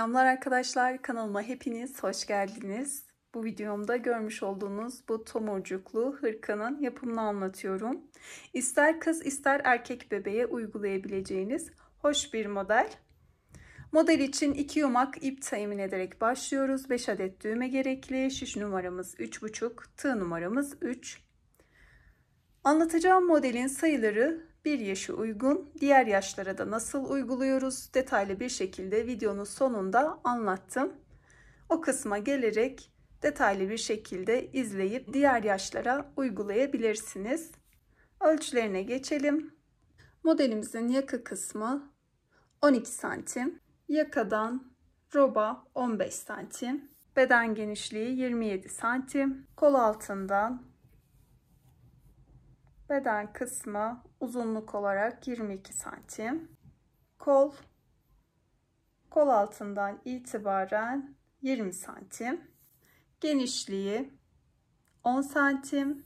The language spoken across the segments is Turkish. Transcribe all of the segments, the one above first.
Selamlar arkadaşlar, kanalıma hepiniz hoş geldiniz. Bu videomda görmüş olduğunuz bu tomurcuklu hırkanın yapımını anlatıyorum. İster kız ister erkek bebeğe uygulayabileceğiniz hoş bir model. Model için 2 yumak ip temin ederek başlıyoruz. 5 adet düğme gerekli. Şiş numaramız 3,5, tığ numaramız 3. Anlatacağım modelin sayıları 1 yaşa uygun, diğer yaşlara da nasıl uyguluyoruz detaylı bir şekilde videonun sonunda anlattım. O kısma gelerek detaylı bir şekilde izleyip diğer yaşlara uygulayabilirsiniz. Ölçülerine geçelim. Modelimizin yaka kısmı 12 santim, yakadan roba 15 santim, beden genişliği 27 santim, kol altından beden kısmı uzunluk olarak 22 santim. Kol altından itibaren 20 santim. Genişliği 10 santim.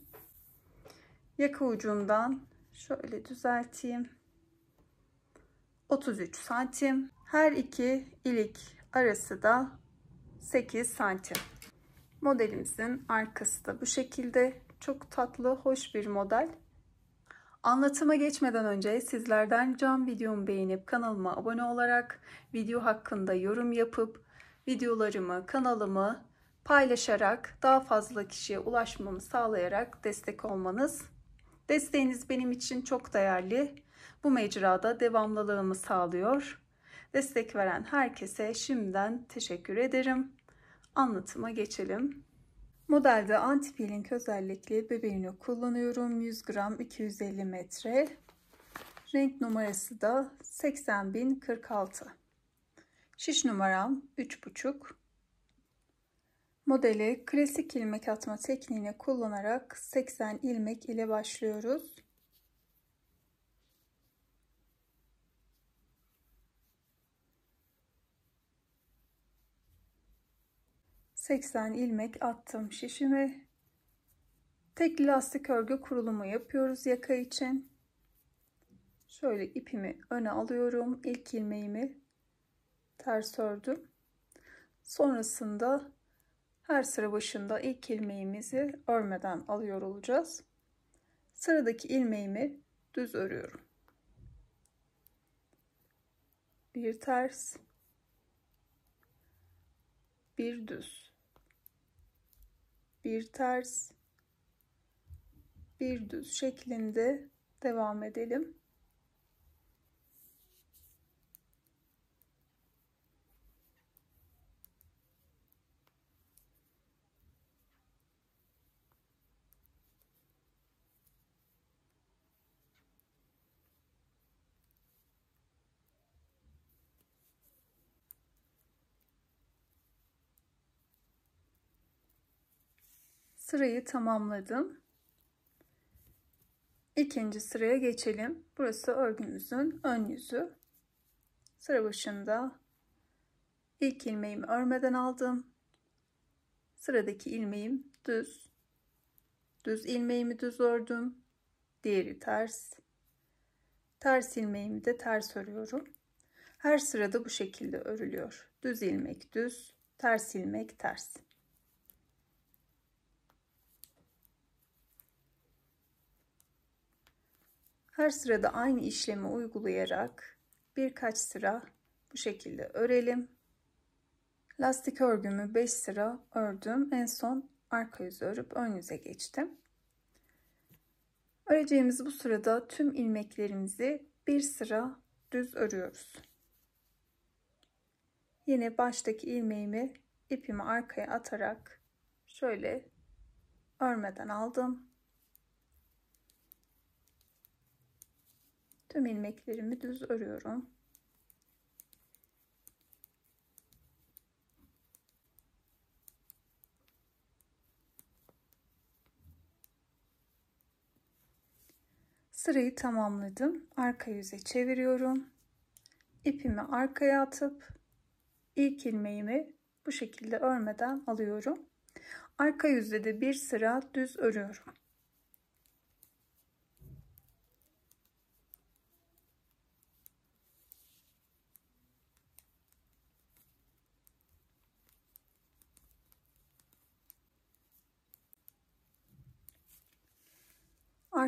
Yaka ucundan şöyle düzelteyim. 33 santim. Her iki ilik arası da 8 santim. Modelimizin arkası da bu şekilde. Çok tatlı, hoş bir model. Anlatıma geçmeden önce sizlerden ricam videomu beğenip kanalıma abone olarak video hakkında yorum yapıp videolarımı, kanalımı paylaşarak daha fazla kişiye ulaşmamı sağlayarak destek olmanız. Desteğiniz benim için çok değerli. Bu mecrada devamlılığımı sağlıyor. Destek veren herkese şimdiden teşekkür ederim. Anlatıma geçelim. Modelde anti-peeling özellikli bebeğini kullanıyorum. 100 gram 250 metre. Renk numarası da 80046. Şiş numaram 3,5. Modeli klasik ilmek atma tekniğini kullanarak 80 ilmek ile başlıyoruz. ...80 ilmek attım şişime. Tekli lastik örgü kurulumu yapıyoruz yaka için. Şöyle ipimi öne alıyorum. İlk ilmeğimi ters ördüm. Sonrasında her sıra başında ilk ilmeğimizi örmeden alıyor olacağız. Sıradaki ilmeğimi düz örüyorum. Bir ters, bir düz, bir ters, bir düz şeklinde devam edelim. Sırayı tamamladım. İkinci sıraya geçelim. Burası örgümüzün ön yüzü. Sıra başında ilk ilmeğimi örmeden aldım. Sıradaki ilmeğim düz. Düz ilmeğimi düz ördüm. Diğeri ters. Ters ilmeğimi de ters örüyorum. Her sırada bu şekilde örülüyor. Düz ilmek düz, ters ilmek ters. Her sırada aynı işlemi uygulayarak birkaç sıra bu şekilde örelim. Lastik örgümü 5 sıra ördüm. En son arka yüzü örüp ön yüze geçtim. Öreceğimiz bu sırada tüm ilmeklerimizi bir sıra düz örüyoruz. Yine baştaki ilmeğimi ipimi arkaya atarak şöyle örmeden aldım. Tüm ilmeklerimi düz örüyorum. Sırayı tamamladım. Arka yüze çeviriyorum. İpimi arkaya atıp ilk ilmeğimi bu şekilde örmeden alıyorum. Arka yüzde de bir sıra düz örüyorum.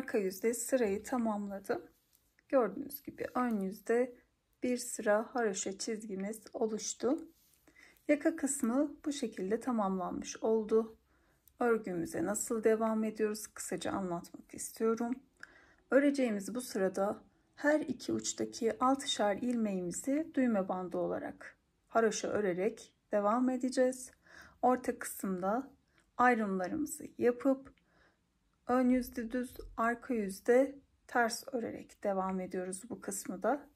arka yüzde sırayı tamamladım. Gördüğünüz gibi ön yüzde bir sıra haroşa çizgimiz oluştu. Yaka kısmı bu şekilde tamamlanmış oldu. Örgümüze nasıl devam ediyoruz kısaca anlatmak istiyorum. Öreceğimiz bu sırada her iki uçtaki 6'şar ilmeğimizi düğme bandı olarak haroşa örerek devam edeceğiz. Orta kısımda ayrımlarımızı yapıp ön yüzde düz, arka yüzde ters örerek devam ediyoruz bu kısmı da.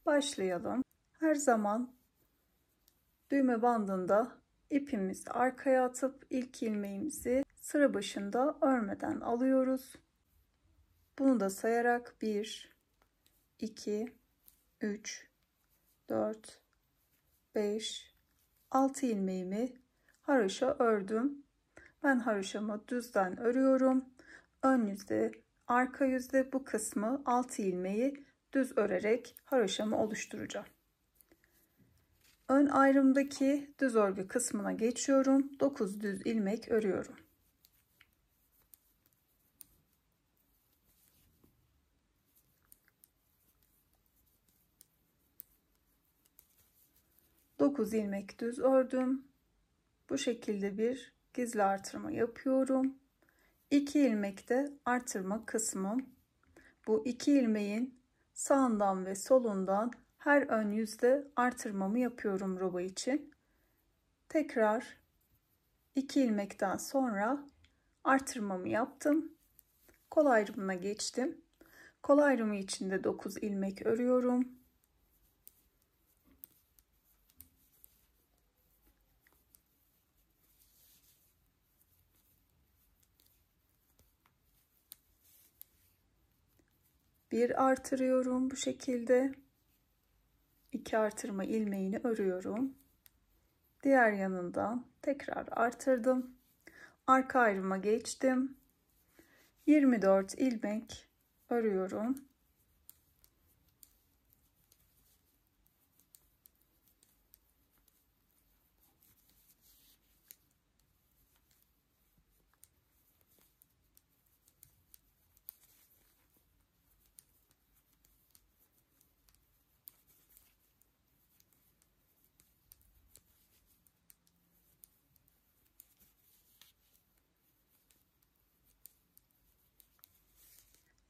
Başlayalım. Her zaman düğme bandında ipimizi arkaya atıp ilk ilmeğimizi sıra başında örmeden alıyoruz. Bunu da sayarak 1, 2, 3, 4, 5, 6 ilmeğimi haroşa ördüm. Ben haroşamı düzden örüyorum. Ön yüzde, arka yüzde bu kısmı 6 ilmeği düz örerek haroşamı oluşturacağım. Ön ayrımdaki düz örgü kısmına geçiyorum. 9 düz ilmek örüyorum. Dokuz ilmek düz ördüm. Bu şekilde bir gizli artırma yapıyorum. 2 ilmek de artırma kısmım. Bu 2 ilmeğin sağından ve solundan her ön yüzde artırmamı yapıyorum roba için. Tekrar 2 ilmekten sonra artırmamı yaptım. Kol ayrımına geçtim. Kol ayrımı için de 9 ilmek örüyorum. Bir artırıyorum bu şekilde. 2 artırma ilmeğini örüyorum. Diğer yanından tekrar artırdım. Arka ayrıma geçtim. 24 ilmek örüyorum.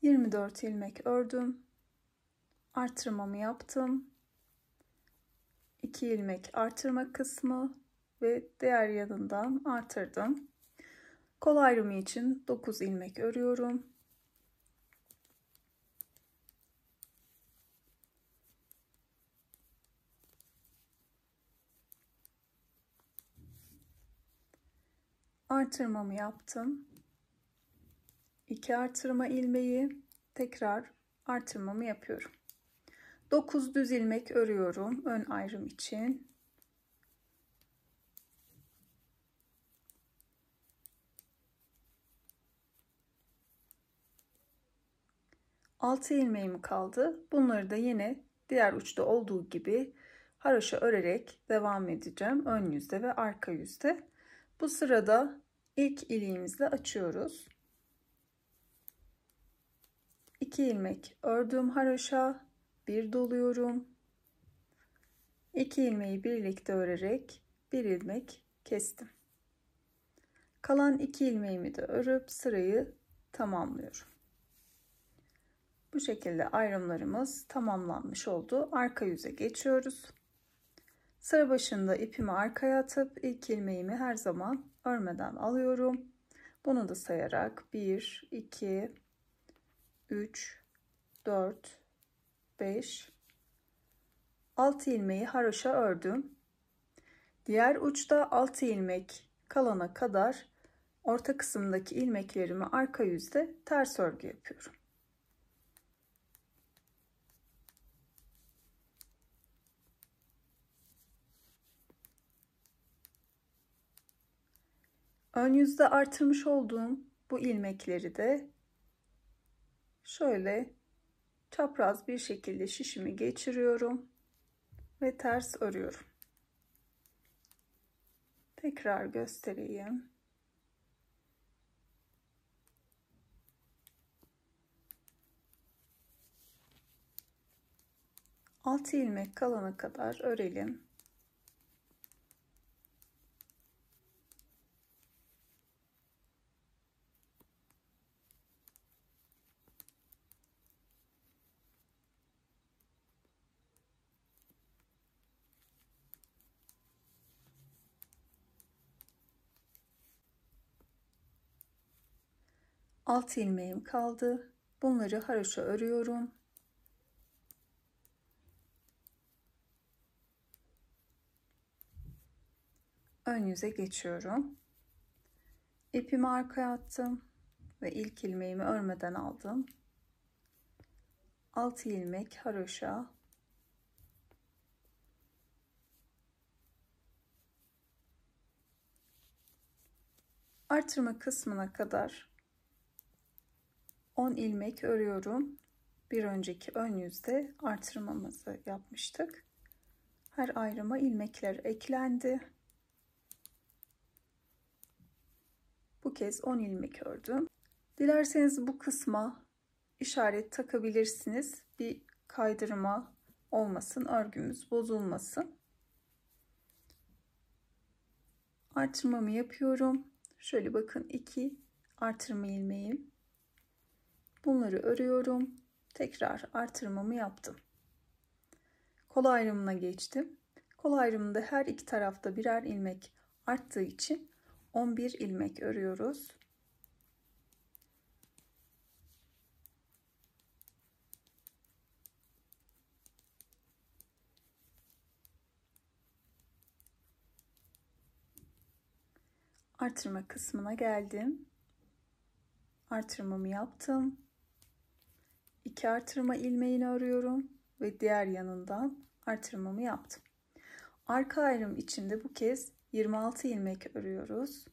...24 ilmek ördüm. Artırmamı yaptım. 2 ilmek artırma kısmı ve diğer yanından artırdım. Kol ayrımı için 9 ilmek örüyorum. Artırmamı yaptım. 2 artırma ilmeği, tekrar artırmamı yapıyorum. 9 düz ilmek örüyorum ön ayrım için. Altı ilmeğim kaldı. Bunları da yine diğer uçta olduğu gibi haroşa örerek devam edeceğim. Ön yüzde ve arka yüzde. Bu sırada ilk iliğimizle açıyoruz. 2 ilmek ördüm haroşa, bir doluyorum. 2 ilmeği birlikte örerek bir ilmek kestim. Kalan 2 ilmeğimi de örüp sırayı tamamlıyorum. Bu şekilde ayrımlarımız tamamlanmış oldu. Arka yüze geçiyoruz. Sıra başında ipimi arkaya atıp ilk ilmeğimi her zaman örmeden alıyorum. Bunu da sayarak 1, 2, 3, 4, 5, 6 ilmeği haroşa ördüm. Diğer uçta 6 ilmek kalana kadar orta kısımdaki ilmeklerimi arka yüzde ters örgü yapıyorum. Ön yüzde artırmış olduğum bu ilmekleri de şöyle çapraz bir şekilde şişimi geçiriyorum ve ters örüyorum. Tekrar göstereyim. 6 ilmek kalana kadar örelim. Alt ilmeğim kaldı. Bunları haroşa örüyorum. Ön yüze geçiyorum. İpimi arkaya attım ve ilk ilmeğimi örmeden aldım. 6 ilmek haroşa. Artırma kısmına kadar 10 ilmek örüyorum. Bir önceki ön yüzde artırmamızı yapmıştık. Her ayrıma ilmekler eklendi. Bu kez 10 ilmek ördüm. Dilerseniz bu kısma işaret takabilirsiniz. Bir kaydırma olmasın, örgümüz bozulmasın. Artırmamı yapıyorum. Şöyle bakın, 2 artırma ilmeğim. Bunları örüyorum. Tekrar artırmamı yaptım. Kol ayrımına geçtim. Kol ayrımında her iki tarafta birer ilmek arttığı için 11 ilmek örüyoruz. Artırma kısmına geldim. Artırmamı yaptım. 2 artırma ilmeğini örüyorum ve diğer yanından artırmamı yaptım. Arka ayrım içinde bu kez 26 ilmek örüyoruz.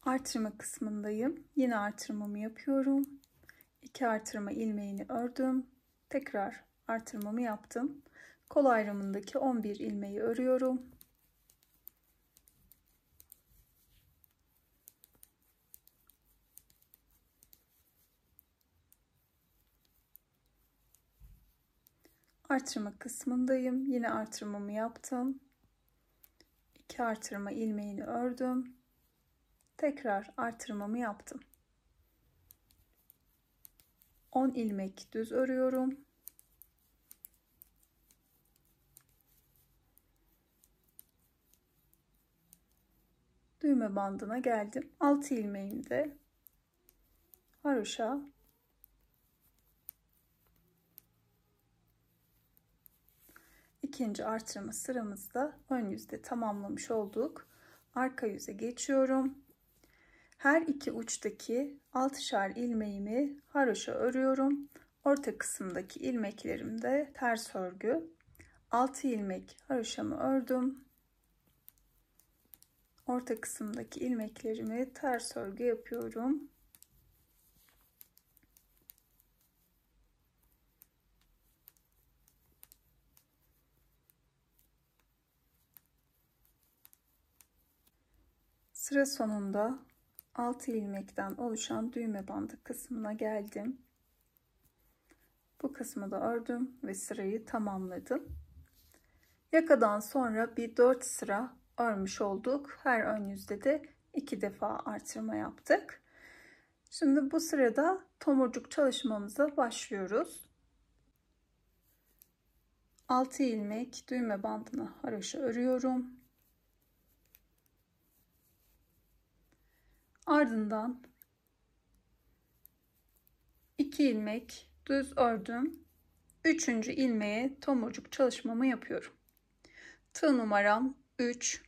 Artırma kısmındayım. Yine artırmamı yapıyorum. 2 artırma ilmeğini ördüm. Tekrar artırmamı yaptım. Kol ayrımındaki 11 ilmeği örüyorum. Artırma kısmındayım. Yine artırmamı yaptım. 2 artırma ilmeğini ördüm. Tekrar artırmamı yaptım. 10 ilmek düz örüyorum. Düğme bandına geldim. 6 ilmeğimi de haroşa ikinci artırma sıramızda ön yüzde tamamlamış olduk. Arka yüze geçiyorum. Her iki uçtaki 6'şar ilmeğimi haroşa örüyorum. Orta kısımdaki ilmeklerim de ters örgü. 6 ilmek haroşamı ördüm. Orta kısımdaki ilmeklerimi ters örgü yapıyorum. Sıra sonunda 6 ilmekten oluşan düğme bandı kısmına geldim. Bu kısmı da ördüm ve sırayı tamamladım. Yakadan sonra bir 4 sıra örmüş olduk. Her ön yüzde de 2 defa artırma yaptık. Şimdi bu sırada tomurcuk çalışmamıza başlıyoruz. 6 ilmek düğme bandına haroşa örüyorum. Ardından 2 ilmek düz ördüm. 3. ilmeğe tomurcuk çalışmamı yapıyorum. Tığ numaram 3.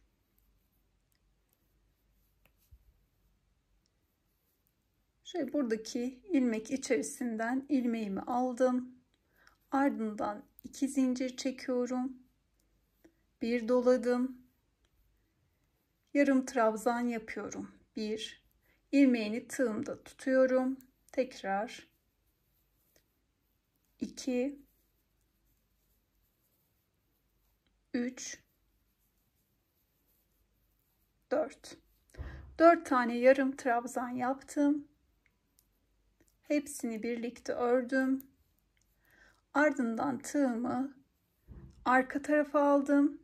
Şöyle buradaki ilmek içerisinden ilmeğimi aldım. Ardından 2 zincir çekiyorum. Bir doladım. Yarım trabzan yapıyorum. 1. ilmeğini tığımda tutuyorum. Tekrar 2 3, 4. 4 tane yarım trabzan yaptım. Hepsini birlikte ördüm. Ardından tığımı arka tarafa aldım.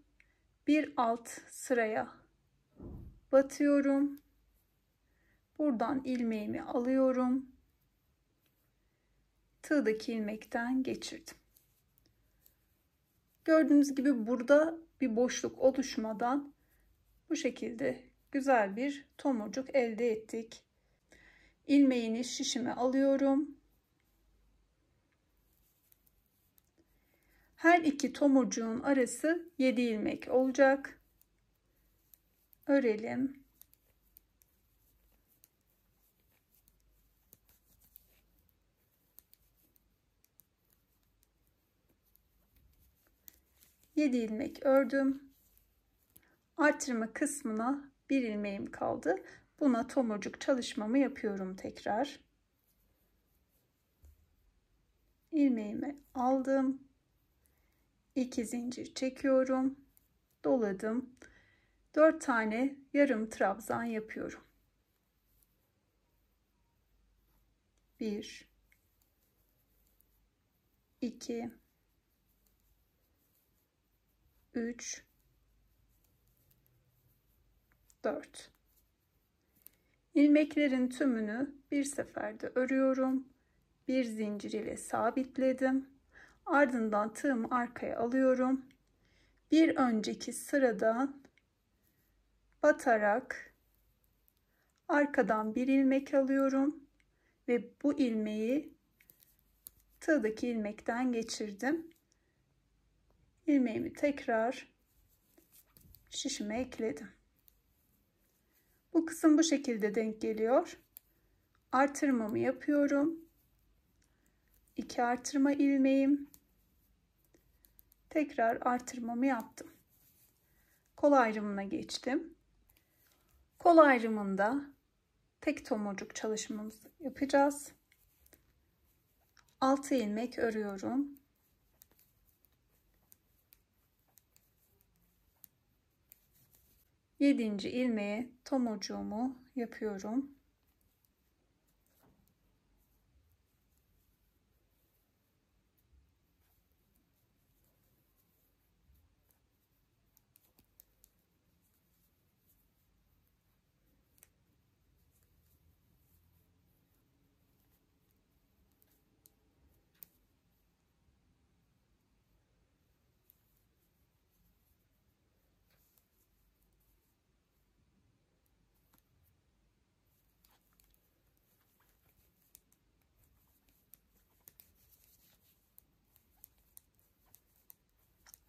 Bir alt sıraya batıyorum. Buradan ilmeğimi alıyorum. Tığdaki ilmekten geçirdim. Gördüğünüz gibi burada bir boşluk oluşmadan bu şekilde güzel bir tomurcuk elde ettik. İlmeğini şişime alıyorum. Her iki tomurcuğun arası 7 ilmek olacak. Örelim. Yedi ilmek ördüm. Artırma kısmına bir ilmeğim kaldı. Buna tomurcuk çalışmamı yapıyorum tekrar. İlmeğimi aldım. 2 zincir çekiyorum. Doladım. 4 tane yarım trabzan yapıyorum. 1 2 3 4. İlmeklerin tümünü bir seferde örüyorum. Bir zincir ile sabitledim. Ardından tığımı arkaya alıyorum. Bir önceki sıradan batarak arkadan bir ilmek alıyorum ve bu ilmeği tığdaki ilmekten geçirdim. İlmeğimi tekrar şişime ekledim. Bu kısım bu şekilde denk geliyor. Artırmamı yapıyorum. 2 artırma ilmeğim. Tekrar artırmamı yaptım. Kol ayrımına geçtim. Kol ayrımında tek tomurcuk çalışmamızı yapacağız. 6 ilmek örüyorum. Yedinci ilmeğe tomurcuğumu yapıyorum.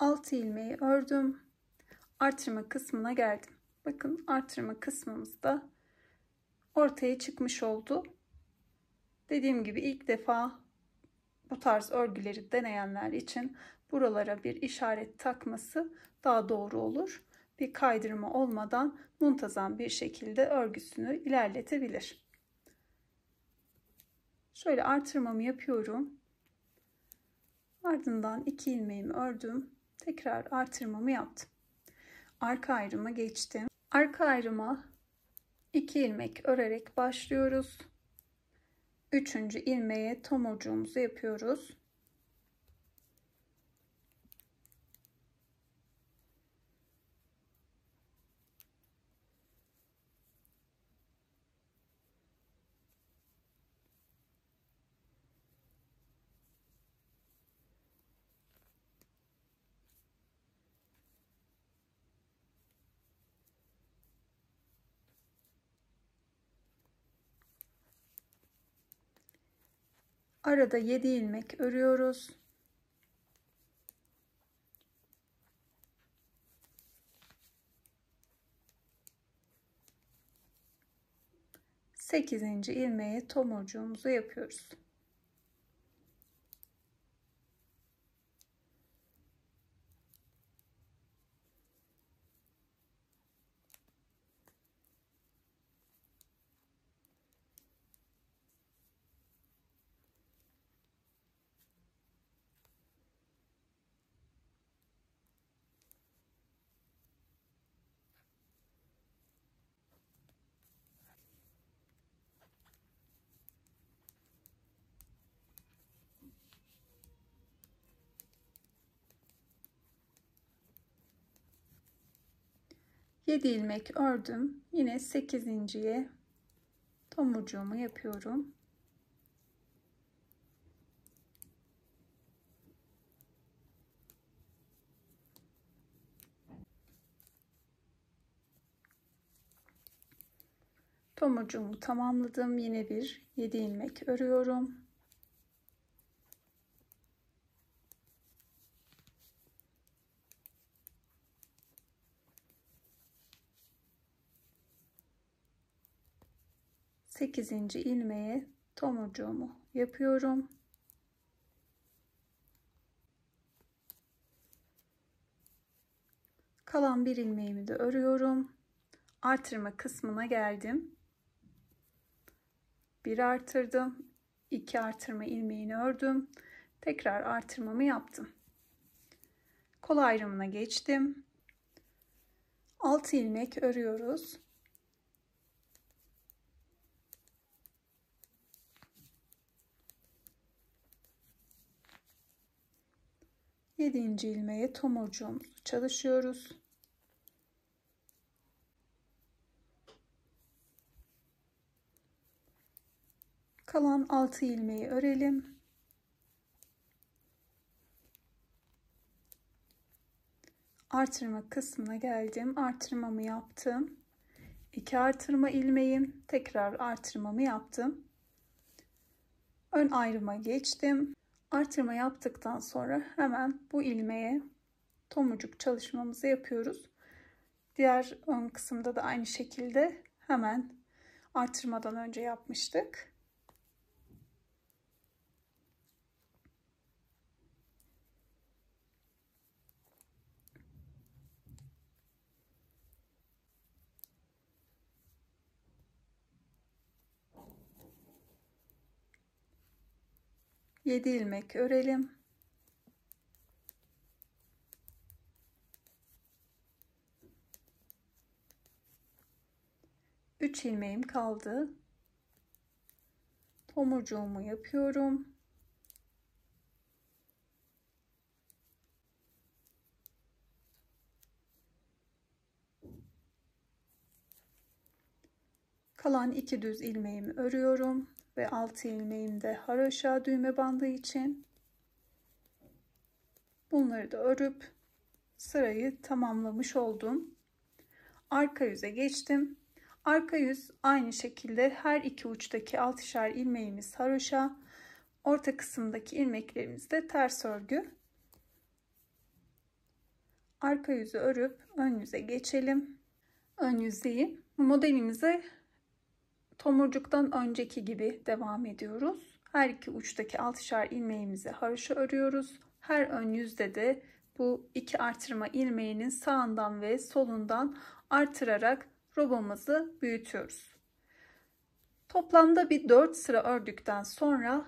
Altı ilmeği ördüm. Artırma kısmına geldim. Bakın artırma kısmımızda ortaya çıkmış oldu. Dediğim gibi ilk defa bu tarz örgüleri deneyenler için buralara bir işaret takması daha doğru olur. Bir kaydırma olmadan muntazam bir şekilde örgüsünü ilerletebilir. Şöyle artırmamı yapıyorum. Ardından 2 ilmeğimi ördüm. Tekrar artırmamı yaptım. Arka ayrıma geçtim. Arka ayrıma 2 ilmek örerek başlıyoruz. 3. ilmeğe tomurcuğumuzu yapıyoruz. Arada 7 ilmek örüyoruz. Sekizinci ilmeğe tomurcuğumuzu yapıyoruz. 7 ilmek ördüm. Yine 8.'ye tomurcuğumu yapıyorum. Tomurcuğumu tamamladım. Yine bir 7 ilmek örüyorum. Sekizinci ilmeğe tomurcuğumu yapıyorum. Kalan bir ilmeğimi de örüyorum. Artırma kısmına geldim. Bir artırdım. 2 artırma ilmeğini ördüm. Tekrar artırmamı yaptım. Kol ayrımına geçtim. 6 ilmek örüyoruz. Yedinci ilmeğe tomurcuğumuzu çalışıyoruz. Kalan 6 ilmeği örelim. Artırma kısmına geldim. Artırmamı yaptım. 2 artırma ilmeğim. Tekrar artırmamı yaptım. Ön ayrıma geçtim. Artırma yaptıktan sonra hemen bu ilmeğe tomurcuk çalışmamızı yapıyoruz. Diğer ön kısımda da aynı şekilde hemen artırmadan önce yapmıştık. Yedi ilmek örelim. Üç ilmeğim kaldı. Tomurcuğumu yapıyorum. Kalan 2 düz ilmeğimi örüyorum ve 6 ilmeğim de haroşa düğme bandı için. Bunları da örüp sırayı tamamlamış oldum. Arka yüze geçtim. Arka yüz aynı şekilde her iki uçtaki 6'şer ilmeğimiz haroşa, orta kısımdaki ilmeklerimiz de ters örgü. Arka yüzü örüp ön yüze geçelim. Ön yüzdeyim. Modelimize tomurcuktan önceki gibi devam ediyoruz. Her iki uçtaki 6'şer ilmeğimizi haroşa örüyoruz. Her ön yüzde de bu 2 artırma ilmeğinin sağından ve solundan artırarak robamızı büyütüyoruz. Toplamda bir 4 sıra ördükten sonra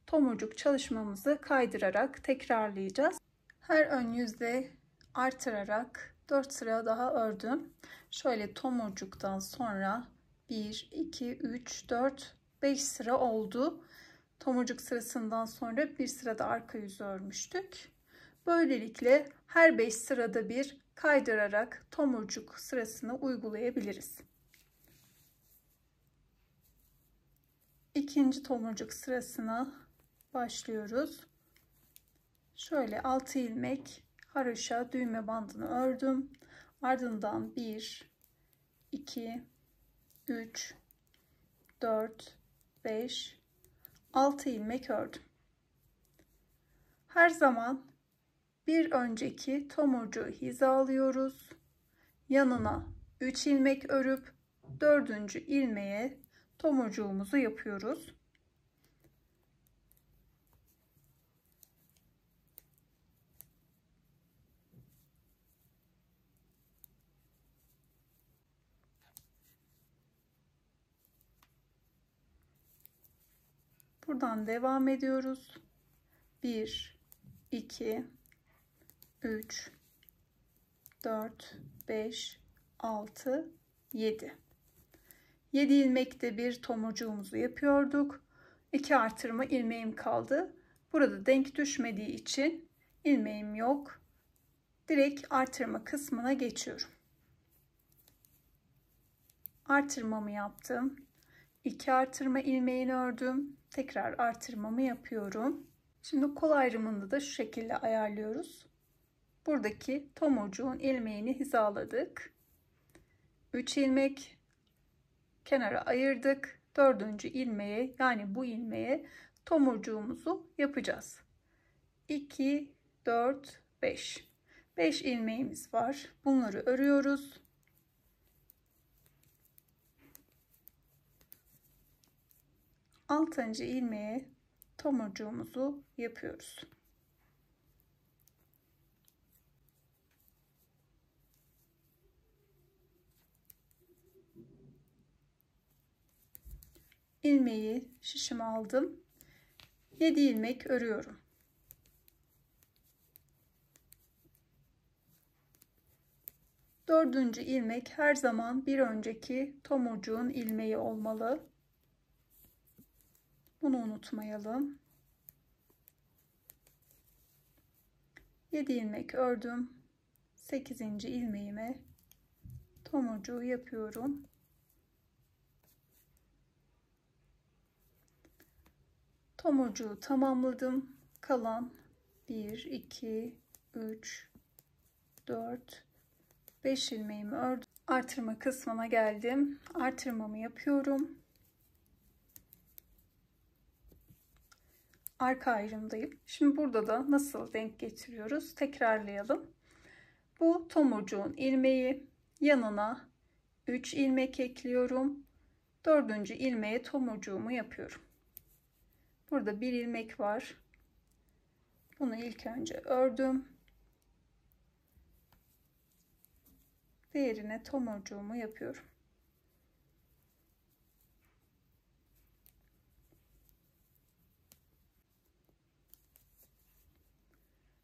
tomurcuk çalışmamızı kaydırarak tekrarlayacağız. Her ön yüzde artırarak 4 sıra daha ördüm. Şöyle tomurcuktan sonra 1, 2, 3, 4, 5 sıra oldu. Tomurcuk sırasından sonra bir sırada arka yüzü örmüştük. Böylelikle her 5 sırada bir kaydırarak tomurcuk sırasını uygulayabiliriz. İkinci tomurcuk sırasına başlıyoruz. Şöyle 6 ilmek haroşa düğme bandını ördüm. Ardından 1, 2, 3, 4, 5, 6 ilmek ördüm. Her zaman bir önceki tomurcuğu hizalıyoruz. Yanına 3 ilmek örüp 4. ilmeğe tomurcuğumuzu yapıyoruz. Buradan devam ediyoruz. 1, 2, 3, 4, 5, 6, 7. 7 ilmekte bir tomurcuğumuzu yapıyorduk. 2 artırma ilmeğim kaldı. Burada denk düşmediği için ilmeğim yok. Direkt artırma kısmına geçiyorum. Artırmamı yaptım. 2 artırma ilmeğini ördüm. Tekrar artırmamı yapıyorum. Şimdi kol ayrımını da şu şekilde ayarlıyoruz. Buradaki tomurcuğun ilmeğini hizaladık. 3 ilmek kenara ayırdık. 4. ilmeğe, yani bu ilmeğe tomurcuğumuzu yapacağız. 2, 4, 5. 5 ilmeğimiz var. Bunları örüyoruz. Altıncı ilmeğe tomurcuğumuzu yapıyoruz. İlmeği şişime aldım. 7 ilmek örüyorum. Dördüncü ilmek her zaman bir önceki tomurcuğun ilmeği olmalı. Bunu unutmayalım. 7 ilmek ördüm. 8. ilmeğime tomurcuğu yapıyorum. Tomurcuğu tamamladım. Kalan 1, 2, 3, 4, 5 ilmeğimi ördüm. Artırma kısmına geldim. Artırmamı yapıyorum. Arka ayrımdayım. Şimdi burada da nasıl denk getiriyoruz? Tekrarlayalım. Bu tomurcuğun ilmeği, yanına 3 ilmek ekliyorum. 4. ilmeğe tomurcuğumu yapıyorum. Burada bir ilmek var. Bunu ilk önce ördüm. Diğerine tomurcuğumu yapıyorum.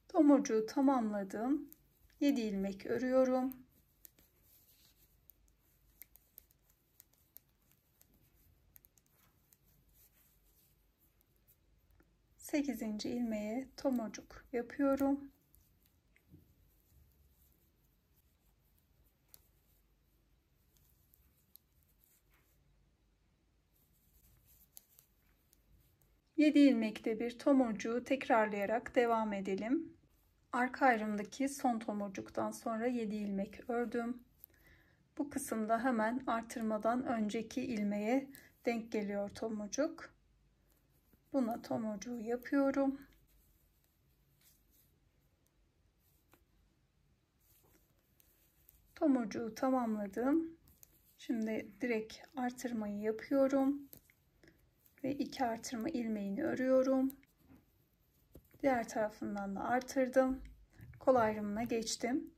Tomurcuğu tamamladım. 7 ilmek örüyorum. Sekizinci ilmeğe tomurcuk yapıyorum. Yedi ilmekte bir tomurcuğu tekrarlayarak devam edelim. Arka ayrımdaki son tomurcuktan sonra 7 ilmek ördüm. Bu kısımda hemen artırmadan önceki ilmeğe denk geliyor tomurcuk. Buna tomurcuğu yapıyorum. Tomurcuğu tamamladım. Şimdi direkt artırmayı yapıyorum ve 2 artırma ilmeğini örüyorum. Diğer tarafından da artırdım. Kol ayrımına geçtim.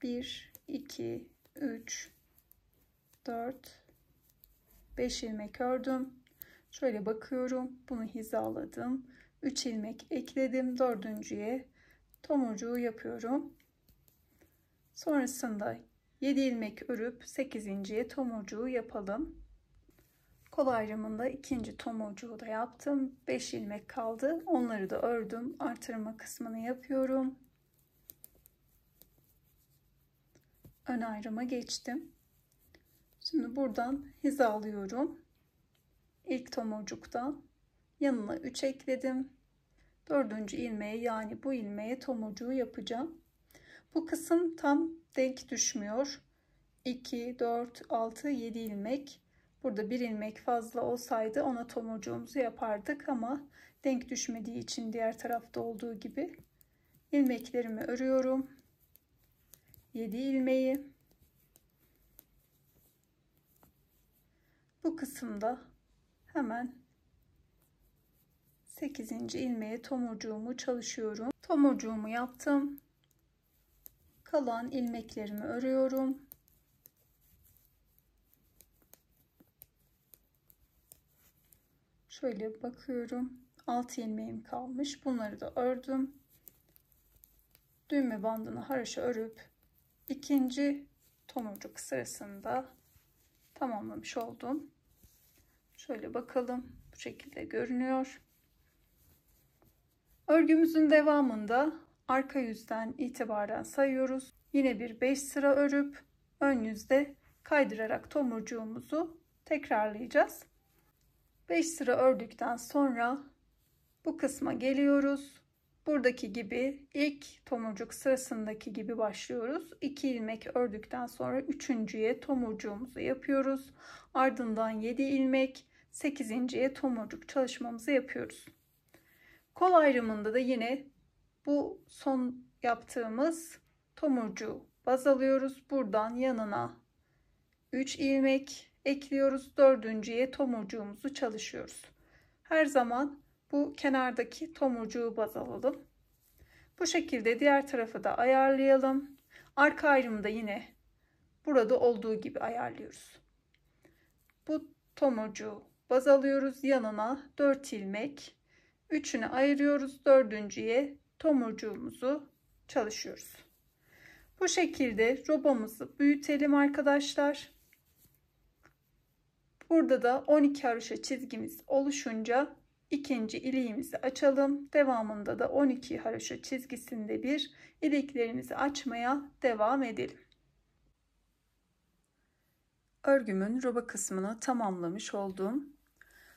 1, 2, 3, 4, 5 ilmek ördüm. Şöyle bakıyorum. Bunu hizaladım. 3 ilmek ekledim. Dördüncüye tomurcuğu yapıyorum. Sonrasında 7 ilmek örüp 8.'ye tomurcuğu yapalım. Kol ayrımında ikinci tomurcuğu da yaptım. 5 ilmek kaldı. Onları da ördüm. Artırma kısmını yapıyorum. Ön ayrıma geçtim. Şimdi buradan hizalıyorum. İlk tomurcuktan yanına 3 ekledim. 4. ilmeğe, yani bu ilmeğe tomurcuğu yapacağım. Bu kısım tam denk düşmüyor. 2, 4, 6, 7 ilmek. Burada bir ilmek fazla olsaydı ona tomurcuğumuzu yapardık ama denk düşmediği için diğer tarafta olduğu gibi ilmeklerimi örüyorum. 7 ilmeği. Bu kısımda hemen 8. ilmeğe tomurcuğumu çalışıyorum. Tomurcuğumu yaptım. Kalan ilmeklerimi örüyorum. Şöyle bakıyorum. 6 ilmeğim kalmış. Bunları da ördüm. Düğme bandını haraşa örüp ikinci tomurcuk sırasında tamamlamış oldum. Şöyle bakalım. Bu şekilde görünüyor. Örgümüzün devamında arka yüzden itibaren sayıyoruz. Yine bir 5 sıra örüp ön yüzde kaydırarak tomurcuğumuzu tekrarlayacağız. 5 sıra ördükten sonra bu kısma geliyoruz. Buradaki gibi ilk tomurcuk sırasındaki gibi başlıyoruz. 2 ilmek ördükten sonra 3.'ye tomurcuğumuzu yapıyoruz. Ardından 7 ilmek, 8.'ye tomurcuk çalışmamızı yapıyoruz. Kol ayrımında da yine bu son yaptığımız tomurcuğu baz alıyoruz. Buradan yanına 3 ilmek ekliyoruz. 4.'ye tomurcuğumuzu çalışıyoruz. Her zaman bu kenardaki tomurcuğu baz alalım. Bu şekilde diğer tarafı da ayarlayalım. Arka ayrımı da yine burada olduğu gibi ayarlıyoruz. Bu tomurcuğu baz alıyoruz. Yanına 4 ilmek, 3'ünü ayırıyoruz. 4.'ye tomurcuğumuzu çalışıyoruz. Bu şekilde robamızı büyütelim arkadaşlar. Burada da 12 haroşa çizgimiz oluşunca ikinci iliğimizi açalım. Devamında da 12 haroşa çizgisinde bir iliklerimizi açmaya devam edelim. Örgümün roba kısmını tamamlamış oldum.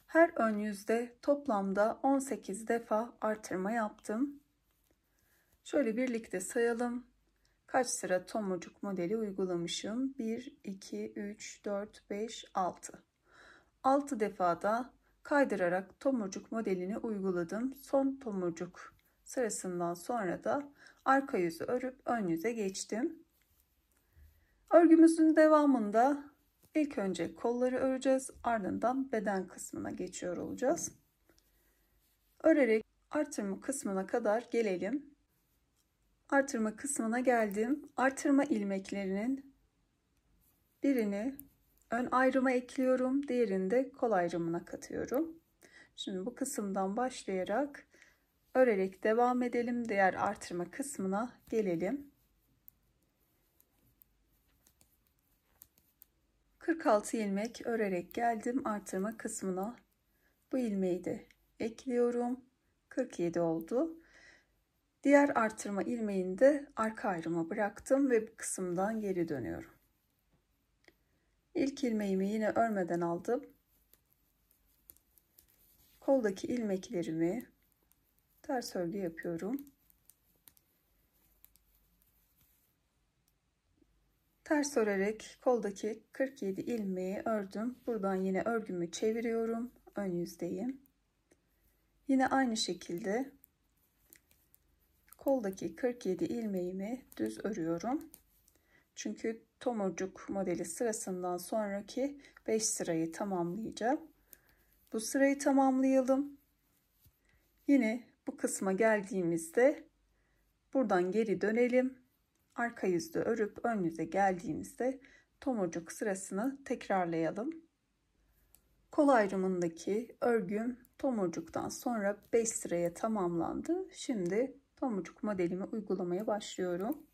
Her ön yüzde toplamda 18 defa artırma yaptım. Şöyle birlikte sayalım. Kaç sıra tomurcuk modeli uygulamışım? 1, 2, 3, 4, 5, 6. 6 defada kaydırarak tomurcuk modelini uyguladım. Son tomurcuk sırasından sonra da arka yüzü örüp ön yüze geçtim. Örgümüzün devamında ilk önce kolları öreceğiz, ardından beden kısmına geçiyor olacağız. Örerek artırma kısmına kadar gelelim. Artırma kısmına geldim. Artırma ilmeklerinin birini ön ayrıma ekliyorum, diğerini de kol ayrımına katıyorum. Şimdi bu kısımdan başlayarak örerek devam edelim. Diğer artırma kısmına gelelim. 46 ilmek örerek geldim artırma kısmına. Bu ilmeği de ekliyorum. 47 oldu. Diğer artırma ilmeğini de arka ayrıma bıraktım ve bu kısımdan geri dönüyorum. İlk ilmeğimi yine örmeden aldım. Koldaki ilmeklerimi ters örgü yapıyorum. Ters örerek koldaki 47 ilmeği ördüm. Buradan yine örgümü çeviriyorum. Ön yüzdeyim. Yine aynı şekilde koldaki 47 ilmeğimi düz örüyorum. Çünkü tomurcuk modeli sırasından sonraki 5 sırayı tamamlayacağım. Bu sırayı tamamlayalım. Yine bu kısma geldiğimizde buradan geri dönelim. Arka yüzde örüp ön yüze geldiğimizde tomurcuk sırasını tekrarlayalım. Kol ayrımındaki örgüm tomurcuktan sonra 5 sıraya tamamlandı. Şimdi tomurcuk modelimi uygulamaya başlıyorum.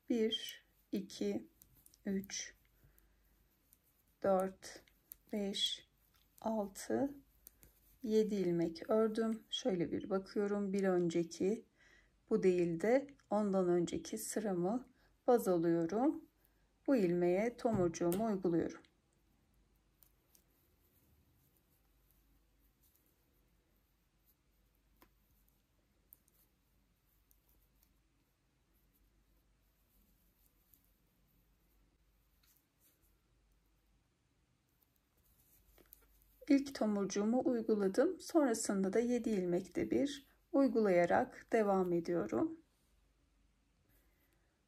1, 2, 3, 4, 5, 6, 7 ilmek ördüm. Şöyle bir bakıyorum. Bir önceki bu değil de ondan önceki sıramı baz alıyorum. Bu ilmeğe tomurcuğumu uyguluyorum. İlk tomurcuğumu uyguladım. Sonrasında da 7 ilmekte bir uygulayarak devam ediyorum.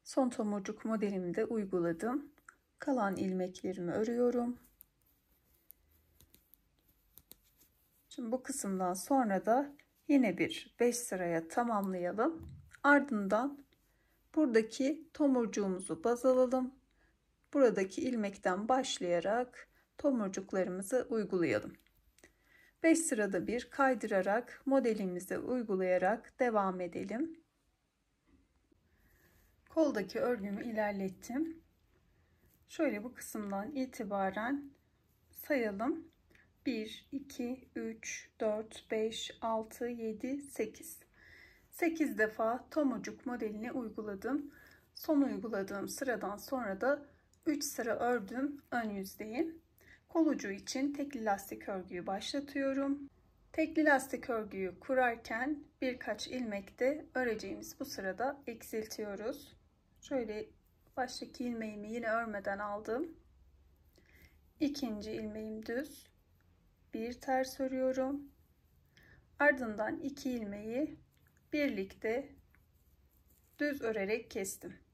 Son tomurcuk modelimi de uyguladım. Kalan ilmeklerimi örüyorum. Şimdi bu kısımdan sonra da yine bir 5 sıraya tamamlayalım. Ardından buradaki tomurcuğumuzu baz alalım. Buradaki ilmekten başlayarak tomurcuklarımızı uygulayalım. 5 sırada bir kaydırarak modelimizi uygulayarak devam edelim. Koldaki örgümü ilerlettim. Şöyle bu kısımdan itibaren sayalım. 1, 2, 3, 4, 5, 6, 7, 8. 8 defa tomurcuk modelini uyguladım. Son uyguladığım sıradan sonra da 3 sıra ördüm ön yüzdeyim. Kol ucu için tekli lastik örgüyü başlatıyorum. Tekli lastik örgüyü kurarken birkaç ilmek de öreceğimiz bu sırada eksiltiyoruz. Şöyle baştaki ilmeğimi yine örmeden aldım. İkinci ilmeğim düz. Bir ters örüyorum. Ardından 2 ilmeği birlikte düz örerek kestim.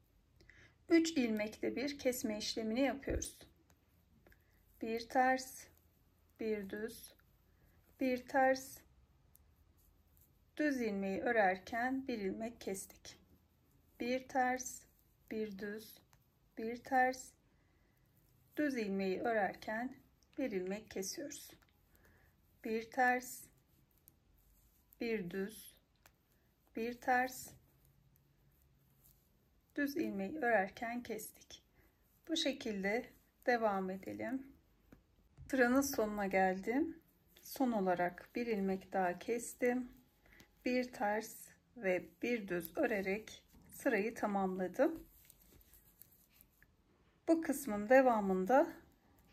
3 ilmekte bir kesme işlemini yapıyoruz. Bir ters, bir düz, bir ters, düz ilmeği örerken bir ilmek kestik. Bir ters, bir düz, bir ters, düz ilmeği örerken bir ilmek kesiyoruz. Bir ters, bir düz, bir ters, düz ilmeği örerken kestik. Bu şekilde devam edelim. Sıranın sonuna geldim. Son olarak bir ilmek daha kestim. Bir ters ve bir düz örerek sırayı tamamladım. Bu kısmın devamında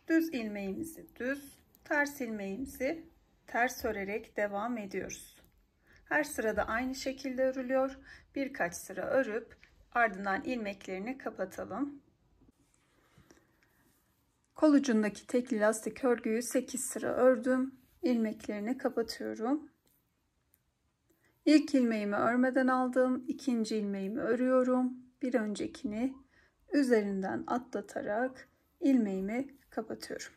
düz ilmeğimizi düz, ters ilmeğimizi ters örerek devam ediyoruz. Her sırada aynı şekilde örülüyor. Birkaç sıra örüp ardından ilmeklerini kapatalım. Kol ucundaki tekli lastik örgüyü 8 sıra ördüm. İlmeklerini kapatıyorum. İlk ilmeğimi örmeden aldım. İkinci ilmeğimi örüyorum. Bir öncekini üzerinden atlatarak ilmeğimi kapatıyorum.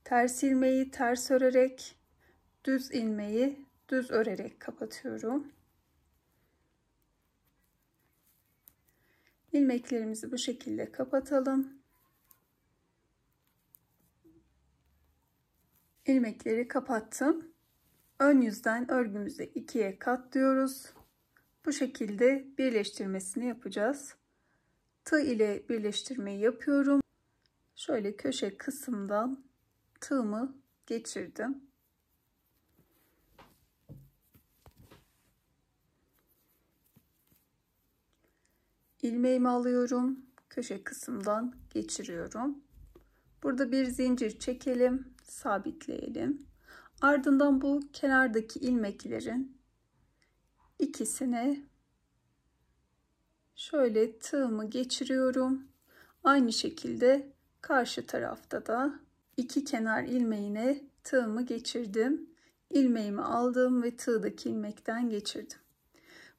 Ters ilmeği ters örerek, düz ilmeği düz örerek kapatıyorum. İlmeklerimizi bu şekilde kapatalım. İlmekleri kapattım. Ön yüzden örgümüzü ikiye katlıyoruz. Bu şekilde birleştirmesini yapacağız. Tığ ile birleştirmeyi yapıyorum. Şöyle köşe kısımdan tığımı geçirdim. İlmeğimi alıyorum. Köşe kısımdan geçiriyorum. Burada bir zincir çekelim, sabitleyelim. Ardından bu kenardaki ilmeklerin ikisine şöyle tığımı geçiriyorum. Aynı şekilde karşı tarafta da iki kenar ilmeğine tığımı geçirdim. İlmeğimi aldım ve tığdaki ilmekten geçirdim.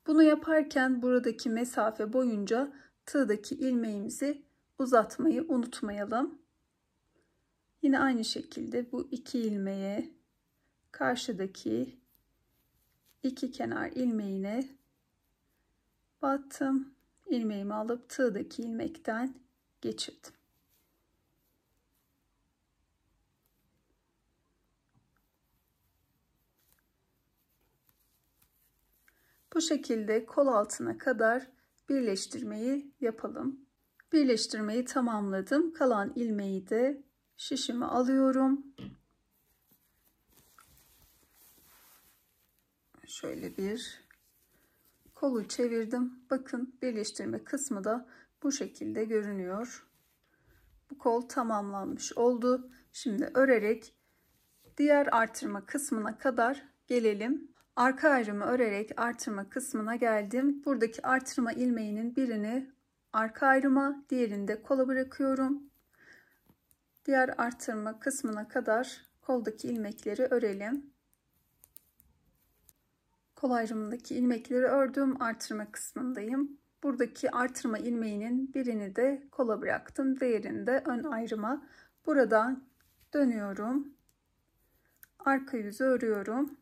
Bunu yaparken buradaki mesafe boyunca tığdaki ilmeğimizi uzatmayı unutmayalım. Yine aynı şekilde bu iki ilmeğe karşıdaki iki kenar ilmeğine battım. İlmeğimi alıp tığdaki ilmekten geçirdim. Bu şekilde kol altına kadar birleştirmeyi yapalım. Birleştirmeyi tamamladım. Kalan ilmeği de şişime alıyorum. Şöyle bir kolu çevirdim. Bakın birleştirme kısmı da bu şekilde görünüyor. Bu kol tamamlanmış oldu. Şimdi örerek diğer artırma kısmına kadar gelelim. Arka ayrımı örerek artırma kısmına geldim. Buradaki artırma ilmeğinin birini arka ayrıma, diğerini de kola bırakıyorum. Diğer artırma kısmına kadar koldaki ilmekleri örelim. Kol ayrımındaki ilmekleri ördüm. Artırma kısmındayım. Buradaki artırma ilmeğinin birini de kola bıraktım. Diğerini de ön ayrıma. Buradan dönüyorum. Arka yüzü örüyorum.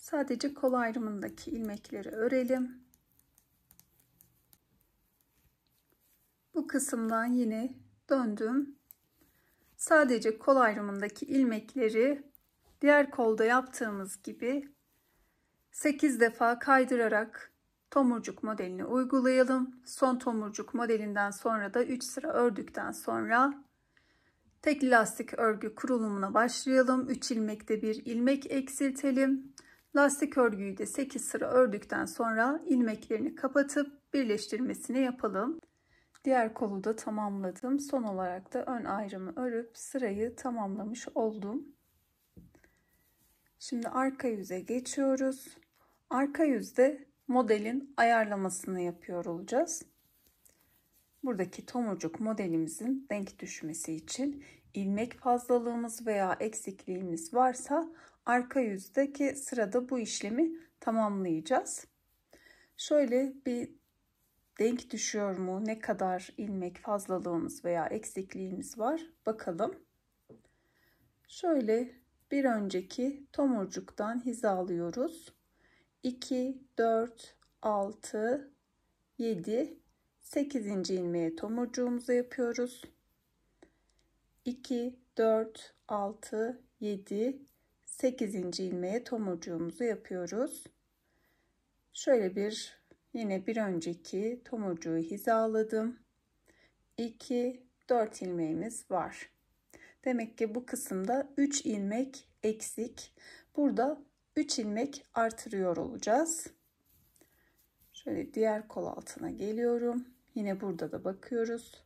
Sadece kol ayrımındaki ilmekleri örelim. Bu kısımdan yine döndüm. Sadece kol ayrımındaki ilmekleri diğer kolda yaptığımız gibi 8 defa kaydırarak tomurcuk modelini uygulayalım. Son tomurcuk modelinden sonra da 3 sıra ördükten sonra tekli lastik örgü kurulumuna başlayalım. 3 ilmekte bir ilmek eksiltelim. Lastik örgüyü de 8 sıra ördükten sonra ilmeklerini kapatıp birleştirmesini yapalım. Diğer kolu da tamamladım. Son olarak da ön ayrımı örüp sırayı tamamlamış oldum. Şimdi arka yüze geçiyoruz. Arka yüzde modelin ayarlamasını yapıyor olacağız. Buradaki tomurcuk modelimizin denk düşmesi için ilmek fazlalığımız veya eksikliğimiz varsa arka yüzdeki sırada bu işlemi tamamlayacağız. Şöyle bir denk düşüyor mu? Ne kadar ilmek fazlalığımız veya eksikliğimiz var? Bakalım. Şöyle bir önceki tomurcuktan hizalıyoruz. 2, 4, 6, 7, 8. ilmeğe tomurcuğumuzu yapıyoruz. 2, 4, 6, 7, 8. ilmeğe tomurcuğumuzu yapıyoruz. Şöyle yine bir önceki tomurcuğu hizaladım. 2, 4 ilmeğimiz var. Demek ki bu kısımda 3 ilmek eksik. Burada 3 ilmek artırıyor olacağız. Şöyle diğer kol altına geliyorum. Yine burada da bakıyoruz.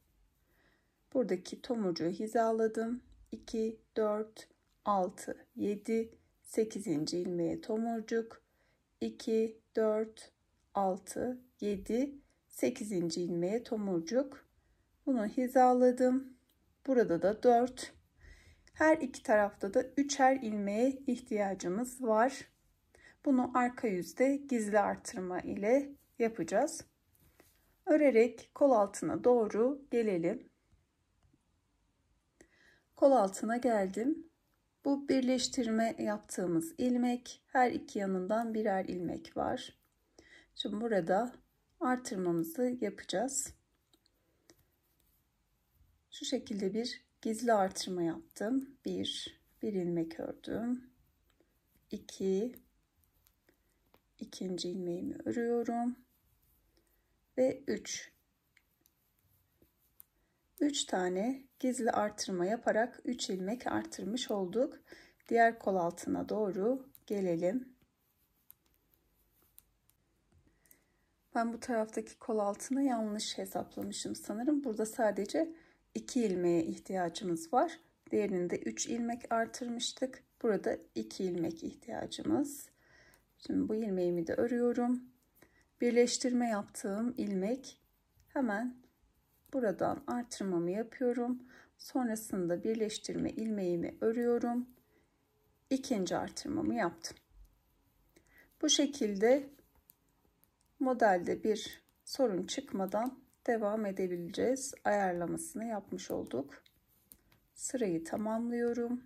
Buradaki tomurcuğu hizaladım. 2, 4, 6, 7, 8. ilmeğe tomurcuk. 2, 4, 6, 7, 8. ilmeğe tomurcuk. Bunu hizaladım. Burada da 4. Her iki tarafta da 3'er ilmeğe ihtiyacımız var. Bunu arka yüzde gizli artırma ile yapacağız. Örerek kol altına doğru gelelim. Kol altına geldim. Bu birleştirme yaptığımız ilmek, her iki yanından birer ilmek var. Şimdi burada artırmamızı yapacağız. Şu şekilde bir gizli artırma yaptım. Bir ilmek ördüm. 2, ikinci ilmeğimi örüyorum ve 3 tane gizli artırma yaparak 3 ilmek artırmış olduk. Diğer kol altına doğru gelelim. Ben bu taraftaki kol altına yanlış hesaplamışım sanırım. Burada sadece 2 ilmeğe ihtiyacımız var. Diğerinde 3 ilmek artırmıştık. Burada 2 ilmek ihtiyacımız. Şimdi bu ilmeğimi de örüyorum. Birleştirme yaptığım ilmek, hemen buradan artırmamı yapıyorum. Sonrasında birleştirme ilmeğimi örüyorum. İkinci artırmamı yaptım. Bu şekilde modelde bir sorun çıkmadan devam edebileceğiz. Ayarlamasını yapmış olduk. Sırayı tamamlıyorum.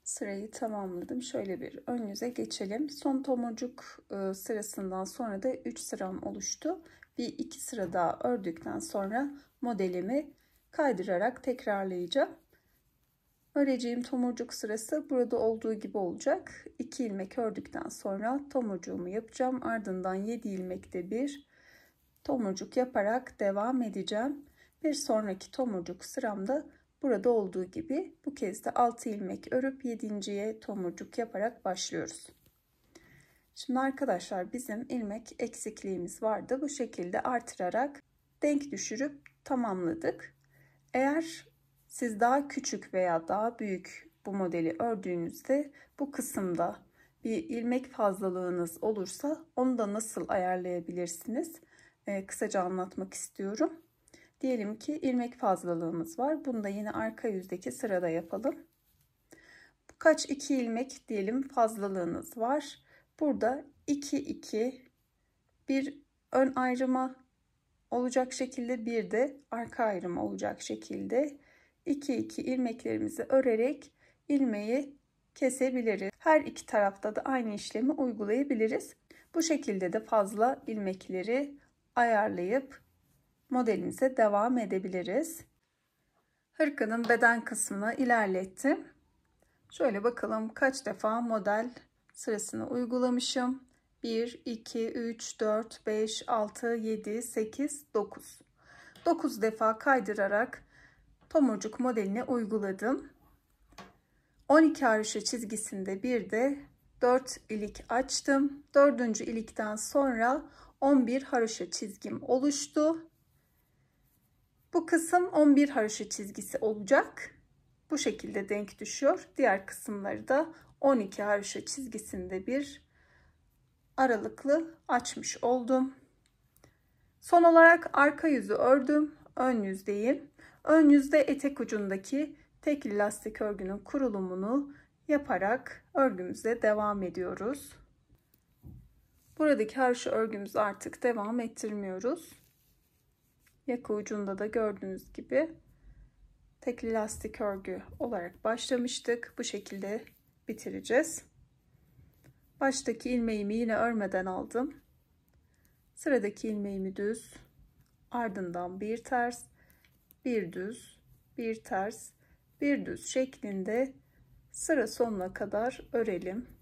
Sırayı tamamladım. Şöyle bir ön yüze geçelim. Son tomurcuk sırasından sonra da 3 sıram oluştu. Bir iki sıra daha ördükten sonra modelimi kaydırarak tekrarlayacağım. Öreceğim tomurcuk sırası burada olduğu gibi olacak. 2 ilmek ördükten sonra tomurcuğumu yapacağım. Ardından 7 ilmekte bir tomurcuk yaparak devam edeceğim. Bir sonraki tomurcuk sıramda burada olduğu gibi bu kez de 6 ilmek örüp 7.'ye tomurcuk yaparak başlıyoruz. Şimdi arkadaşlar bizim ilmek eksikliğimiz vardı. Bu şekilde artırarak denk düşürüp tamamladık. Eğer siz daha küçük veya daha büyük bu modeli ördüğünüzde bu kısımda bir ilmek fazlalığınız olursa onu da nasıl ayarlayabilirsiniz? Kısaca anlatmak istiyorum. Diyelim ki ilmek fazlalığımız var. Bunu da yine arka yüzdeki sırada yapalım. Kaç 2 ilmek diyelim fazlalığınız var. Burada 2 2 bir ön ayrıma olacak şekilde bir de arka ayrıma olacak şekilde 2 2 ilmeklerimizi örerek ilmeği kesebiliriz. Her iki tarafta da aynı işlemi uygulayabiliriz. Bu şekilde de fazla ilmekleri ayarlayıp modelimize devam edebiliriz. Hırkanın beden kısmını ilerlettim. Şöyle bakalım kaç defa model sırasını uygulamışım. 1, 2, 3, 4, 5, 6, 7, 8, 9. 9 defa kaydırarak tomurcuk modelini uyguladım. 12 haroşa çizgisinde bir de 4 ilik açtım. 4. ilikten sonra 11 haroşa çizgim oluştu. Bu kısım 11 haroşa çizgisi olacak. Bu şekilde denk düşüyor. Diğer kısımları da 12 haroşa çizgisinde bir aralıklı açmış oldum. Son olarak arka yüzü ördüm. Ön yüz değil. Ön yüzde etek ucundaki tekli lastik örgünün kurulumunu yaparak örgümüze devam ediyoruz. Buradaki haroşa örgümüzü artık devam ettirmiyoruz. Yaka ucunda da gördüğünüz gibi tekli lastik örgü olarak başlamıştık. Bu şekilde bitireceğiz. Baştaki ilmeğimi yine örmeden aldım. Sıradaki ilmeğimi düz, ardından bir ters, bir düz, bir ters, bir düz şeklinde sıra sonuna kadar örelim.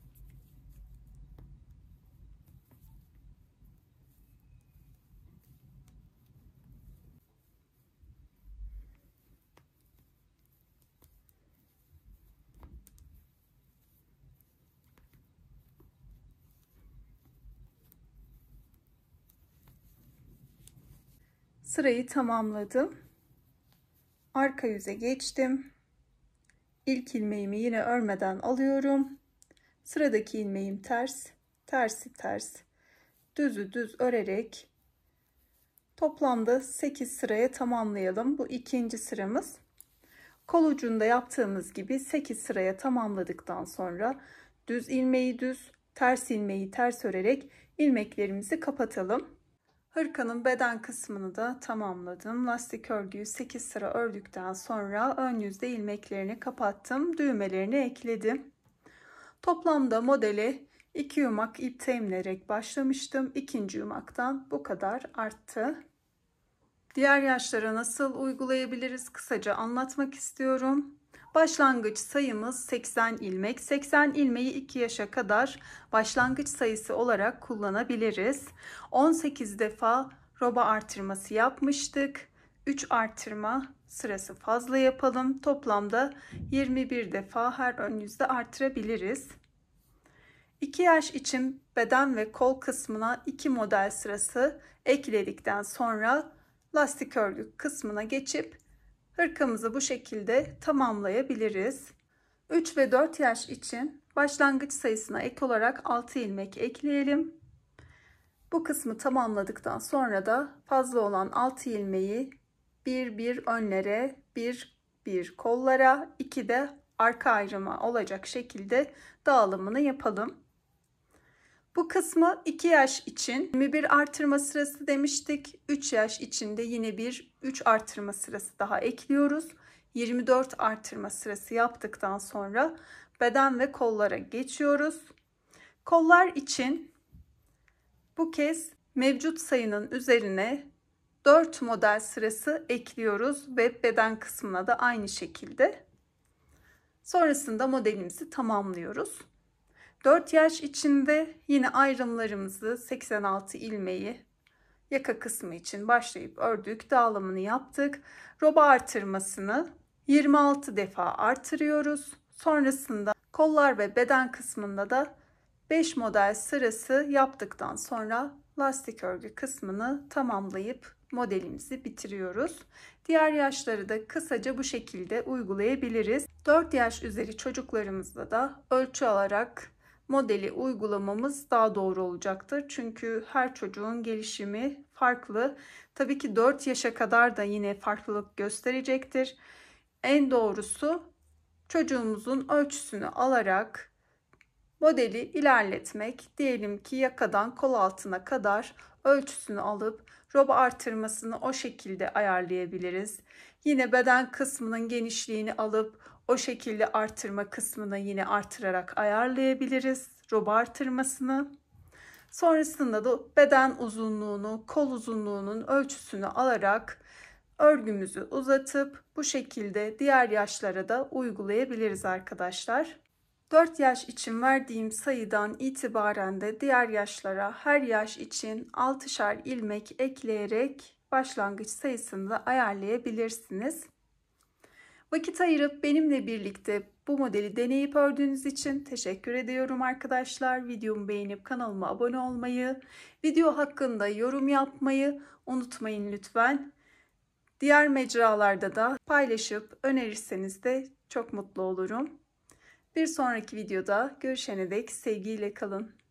Sırayı tamamladım. Arka yüze geçtim. İlk ilmeğimi yine örmeden alıyorum. Sıradaki ilmeğim ters, tersi ters, düzü düz örerek toplamda 8 sıraya tamamlayalım. Bu ikinci sıramız. Kol ucunda yaptığımız gibi 8 sıraya tamamladıktan sonra düz ilmeği düz, ters ilmeği ters örerek ilmeklerimizi kapatalım. Hırkanın beden kısmını da tamamladım. Lastik örgüyü 8 sıra ördükten sonra ön yüzde ilmeklerini kapattım. Düğmelerini ekledim. Toplamda modele 2 yumak ip temlerek başlamıştım. İkinci yumaktan bu kadar arttı. Diğer yaşlara nasıl uygulayabiliriz kısaca anlatmak istiyorum. Başlangıç sayımız 80 ilmek. 80 ilmeği 2 yaşa kadar başlangıç sayısı olarak kullanabiliriz. 18 defa roba artırması yapmıştık. 3 artırma sırası fazla yapalım. Toplamda 21 defa her ön yüzde artırabiliriz. 2 yaş için beden ve kol kısmına 2 model sırası ekledikten sonra lastik örgü kısmına geçip hırkamızı bu şekilde tamamlayabiliriz. 3 ve 4 yaş için başlangıç sayısına ek olarak 6 ilmek ekleyelim. Bu kısmı tamamladıktan sonra da fazla olan 6 ilmeği bir önlere, bir kollara, 2 de arka ayrıma olacak şekilde dağılımını yapalım. Bu kısmı 2 yaş için 21 artırma sırası demiştik. 3 yaş için de yine bir 3 artırma sırası daha ekliyoruz. 24 artırma sırası yaptıktan sonra beden ve kollara geçiyoruz. Kollar için bu kez mevcut sayının üzerine 4 model sırası ekliyoruz ve beden kısmına da aynı şekilde. Sonrasında modelimizi tamamlıyoruz. 4 yaş içinde yine ayrımlarımızı 86 ilmeği yaka kısmı için başlayıp ördük. Dağılımını yaptık. Roba artırmasını 26 defa artırıyoruz. Sonrasında kollar ve beden kısmında da 5 model sırası yaptıktan sonra lastik örgü kısmını tamamlayıp modelimizi bitiriyoruz. Diğer yaşları da kısaca bu şekilde uygulayabiliriz. 4 yaş üzeri çocuklarımızda da ölçü alarak modeli uygulamamız daha doğru olacaktır. Çünkü her çocuğun gelişimi farklı. Tabii ki 4 yaşa kadar da yine farklılık gösterecektir. En doğrusu çocuğumuzun ölçüsünü alarak modeli ilerletmek. Diyelim ki yakadan kol altına kadar ölçüsünü alıp roba artırmasını o şekilde ayarlayabiliriz. Yine beden kısmının genişliğini alıp o şekilde artırma kısmını yine artırarak ayarlayabiliriz roba artırmasını. Sonrasında da beden uzunluğunu, kol uzunluğunun ölçüsünü alarak örgümüzü uzatıp bu şekilde diğer yaşlara da uygulayabiliriz arkadaşlar. 4 yaş için verdiğim sayıdan itibaren de diğer yaşlara her yaş için 6'şer ilmek ekleyerek başlangıç sayısını da ayarlayabilirsiniz. Vakit ayırıp benimle birlikte bu modeli deneyip ördüğünüz için teşekkür ediyorum arkadaşlar. Videomu beğenip kanalıma abone olmayı, video hakkında yorum yapmayı unutmayın lütfen. Diğer mecralarda da paylaşıp önerirseniz de çok mutlu olurum. Bir sonraki videoda görüşene dek sevgiyle kalın.